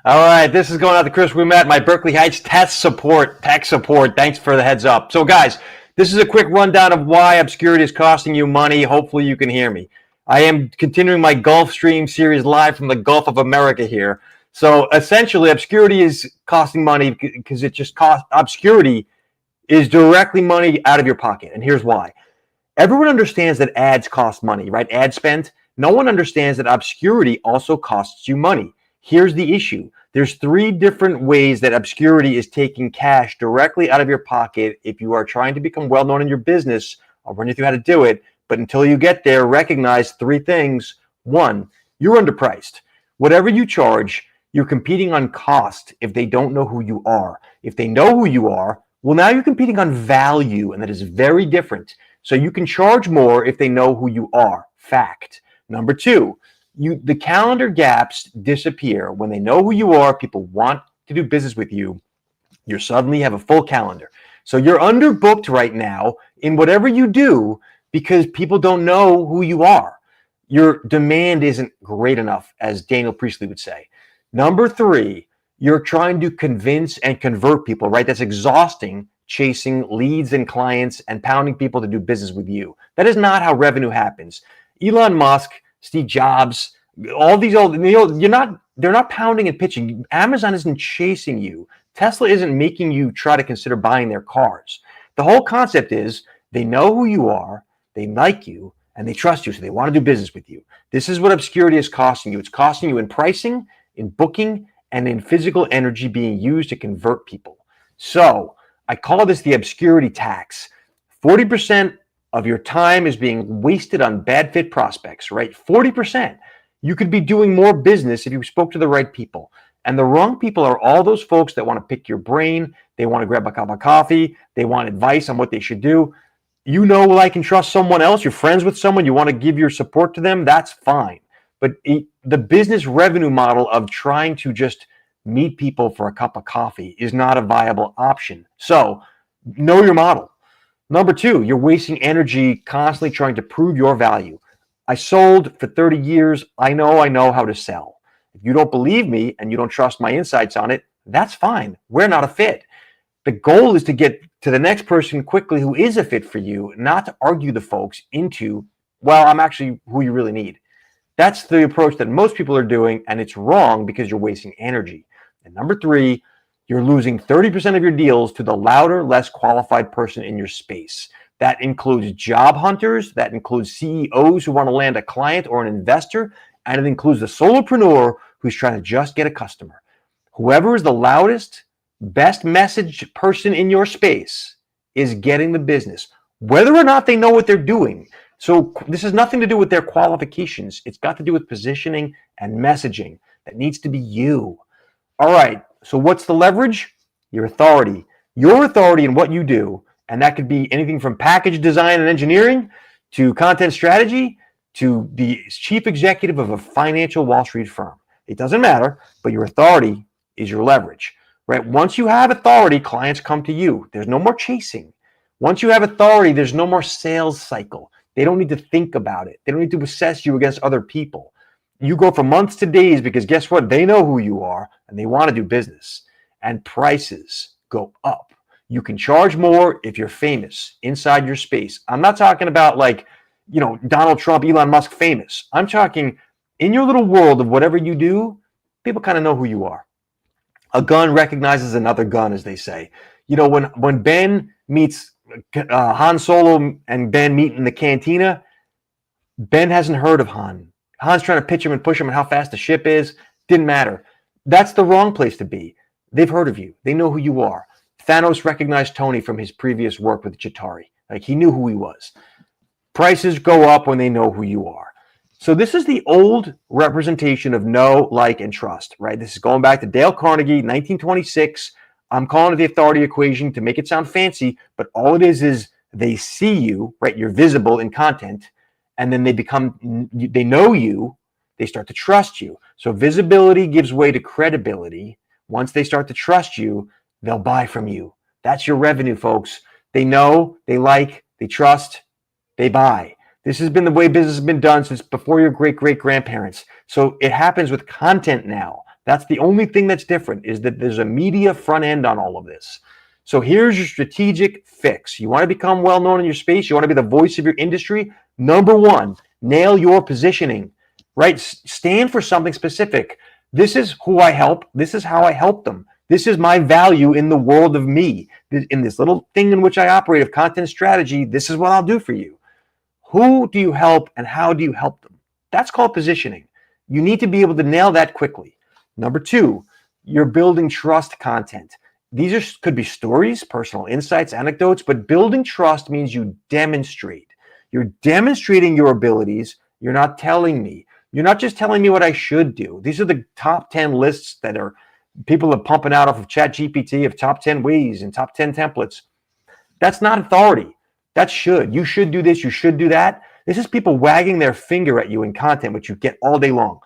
All right, this is going out to Chris Ouimet, my Berkeley Heights tech support. Thanks for the heads up. So, guys, this is a quick rundown of why obscurity is costing you money. Hopefully, you can hear me. I am continuing my Gulfstream series live from the Gulf of America here. So, essentially, obscurity is costing money because it just costs. Obscurity is directly money out of your pocket, and here's why. Everyone understands that ads cost money, right? Ad spend. No one understands that obscurity also costs you money. Here's the issue. There's three different ways that obscurity is taking cash directly out of your pocket. If you are trying to become well-known in your business, I'll run you through how to do it. But until you get there, recognize three things. One, you're underpriced. Whatever you charge, you're competing on cost if they don't know who you are. If they know who you are, well, now you're competing on value, and that is very different. So you can charge more if they know who you are. Fact. Number two, the calendar gaps disappear. When they know who you are, people want to do business with you. You suddenly have a full calendar. So you're underbooked right now in whatever you do because people don't know who you are. Your demand isn't great enough, as Daniel Priestley would say. Number three, you're trying to convince and convert people, right? That's exhausting, chasing leads and clients and pounding people to do business with you. That is not how revenue happens. Elon Musk, Steve Jobs, all these old, they're not pounding and pitching. Amazon isn't chasing you. Tesla isn't making you try to consider buying their cars. The whole concept is they know who you are, they like you, and they trust you, so they want to do business with you. This is what obscurity is costing you. It's costing you in pricing, in booking, and in physical energy being used to convert people. So I call this the obscurity tax. 40% of your time is being wasted on bad fit prospects, right? 40%. You could be doing more business if you spoke to the right people. And the wrong people are all those folks that want to pick your brain. They want to grab a cup of coffee. They want advice on what they should do. You know, like and trust someone else. You're friends with someone. You want to give your support to them. That's fine. But the business revenue model of trying to just meet people for a cup of coffee is not a viable option. So know your model. Number two, you're wasting energy constantly trying to prove your value. I sold for 30 years. I know how to sell. If you don't believe me and you don't trust my insights on it, that's fine. We're not a fit. The goal is to get to the next person quickly who is a fit for you, not to argue the folks into, well, I'm actually who you really need. That's the approach that most people are doing, and it's wrong because you're wasting energy. And number three, you're losing 30% of your deals to the louder, less qualified person in your space. That includes job hunters, that includes CEOs who want to land a client or an investor, and it includes the solopreneur who's trying to just get a customer. Whoever is the loudest, best messaged person in your space is getting the business, whether or not they know what they're doing. So this has nothing to do with their qualifications. It's got to do with positioning and messaging. That needs to be you. All right. So what's the leverage? Your authority. Your authority in what you do. And that could be anything from package design and engineering to content strategy to the chief executive of a financial Wall Street firm. It doesn't matter, but your authority is your leverage, right? Once you have authority, clients come to you. There's no more chasing. Once you have authority, there's no more sales cycle. They don't need to think about it. They don't need to assess you against other people. You go from months to days because guess what? They know who you are and they want to do business. And prices go up. You can charge more if you're famous inside your space. I'm not talking about like, Donald Trump, Elon Musk famous. I'm talking in your little world of whatever you do, people kind of know who you are. A gun recognizes another gun, as they say. When Ben meets Han Solo and Ben meet in the cantina, Ben hasn't heard of Han. Han's trying to pitch him and push him on how fast the ship is. Didn't matter. That's the wrong place to be. They've heard of you. They know who you are. Thanos recognized Tony from his previous work with Chitauri. Like, he knew who he was. Prices go up when they know who you are. So this is the old representation of know, like, and trust, right? This is going back to Dale Carnegie, 1926. I'm calling it the authority equation to make it sound fancy, but all it is they see you, right? You're visible in content, and then they know you, they start to trust you. So visibility gives way to credibility. Once they start to trust you, they'll buy from you. That's your revenue, folks. They know, they like, they trust, they buy. This has been the way business has been done since before your great-great-grandparents. So it happens with content now, That's the only thing that's different, is that there's a media front end on all of this. So here's your strategic fix. You want to become well-known in your space. You want to be the voice of your industry. Number one, nail your positioning, right? Stand for something specific. This is who I help. This is how I help them. This is my value in the world of me. In this little thing in which I operate of content strategy, this is what I'll do for you. Who do you help and how do you help them? That's called positioning. You need to be able to nail that quickly. Number two, you're building trust content. These could be stories, personal insights, anecdotes, but building trust means you demonstrate. You're demonstrating your abilities. You're not telling me. You're not just telling me what I should do. These are the top 10 lists that are people are pumping out off of ChatGPT of top 10 ways and top 10 templates. That's not authority. That's should. You should do this. You should do that. This is people wagging their finger at you in content, which you get all day long.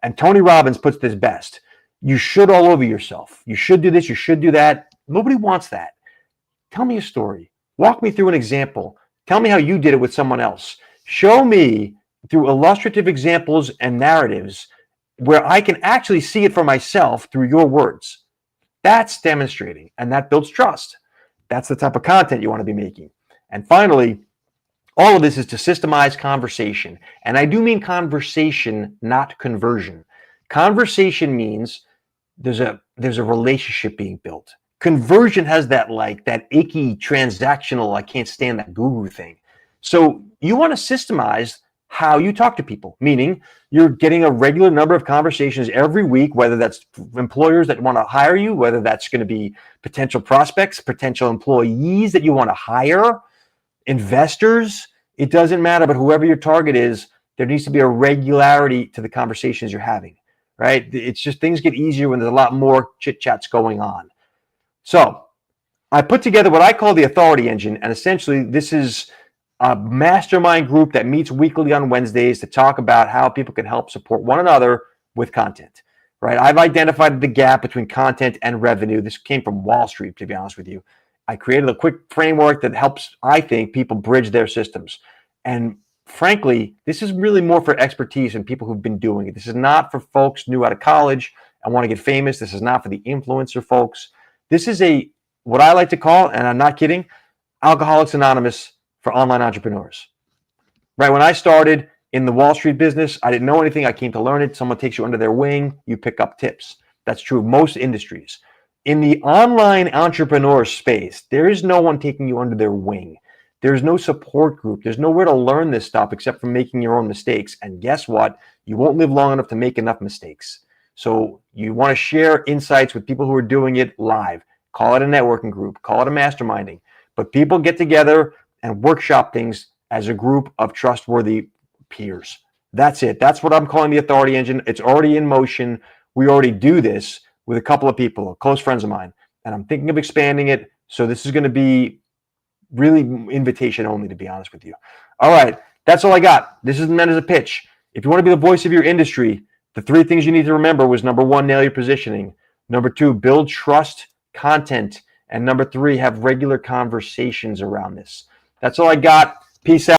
And Tony Robbins puts this best. You should all over yourself. You should do this. You should do that. Nobody wants that. Tell me a story. Walk me through an example. Tell me how you did it with someone else. Show me through illustrative examples and narratives where I can actually see it for myself through your words. That's demonstrating, and that builds trust. That's the type of content you want to be making. And finally, all of this is to systemize conversation. And I do mean conversation, not conversion. Conversation means there's a relationship being built. Conversion has that icky transactional, I can't stand that guru thing. So you want to systemize how you talk to people, meaning you're getting a regular number of conversations every week, whether that's employers that want to hire you, whether that's going to be potential prospects, potential employees that you want to hire, investors. It doesn't matter, but whoever your target is, there needs to be a regularity to the conversations you're having, right? It's just things get easier when there's a lot more chit chats going on. So I put together what I call the Authority Engine, and essentially this is a mastermind group that meets weekly on Wednesdays to talk about how people can help support one another with content, right? I've identified the gap between content and revenue. This came from Wall Street, to be honest with you. I created a quick framework that helps, I think, people bridge their systems. And frankly, this is really more for expertise and people who've been doing it. This is not for folks new out of college and want to get famous. This is not for the influencer folks. This is what I like to call, and I'm not kidding, Alcoholics Anonymous for online entrepreneurs. Right? When I started in the Wall Street business, I didn't know anything. I came to learn it. Someone takes you under their wing. You pick up tips. That's true of most industries. In the online entrepreneur space, there is no one taking you under their wing. There's no support group. There's nowhere to learn this stuff except from making your own mistakes. And guess what? You won't live long enough to make enough mistakes. So you want to share insights with people who are doing it live. Call it a networking group. Call it a masterminding. But people get together and workshop things as a group of trustworthy peers. That's it. That's what I'm calling the Authority Engine. It's already in motion. We already do this with a couple of people, close friends of mine, and I'm thinking of expanding it. So this is going to be really invitation only, to be honest with you. All right. That's all I got. This is meant as a pitch. If you want to be the voice of your industry, the three things you need to remember was number one, nail your positioning. Number two, build trust content. And number three, have regular conversations around this. That's all I got. Peace out.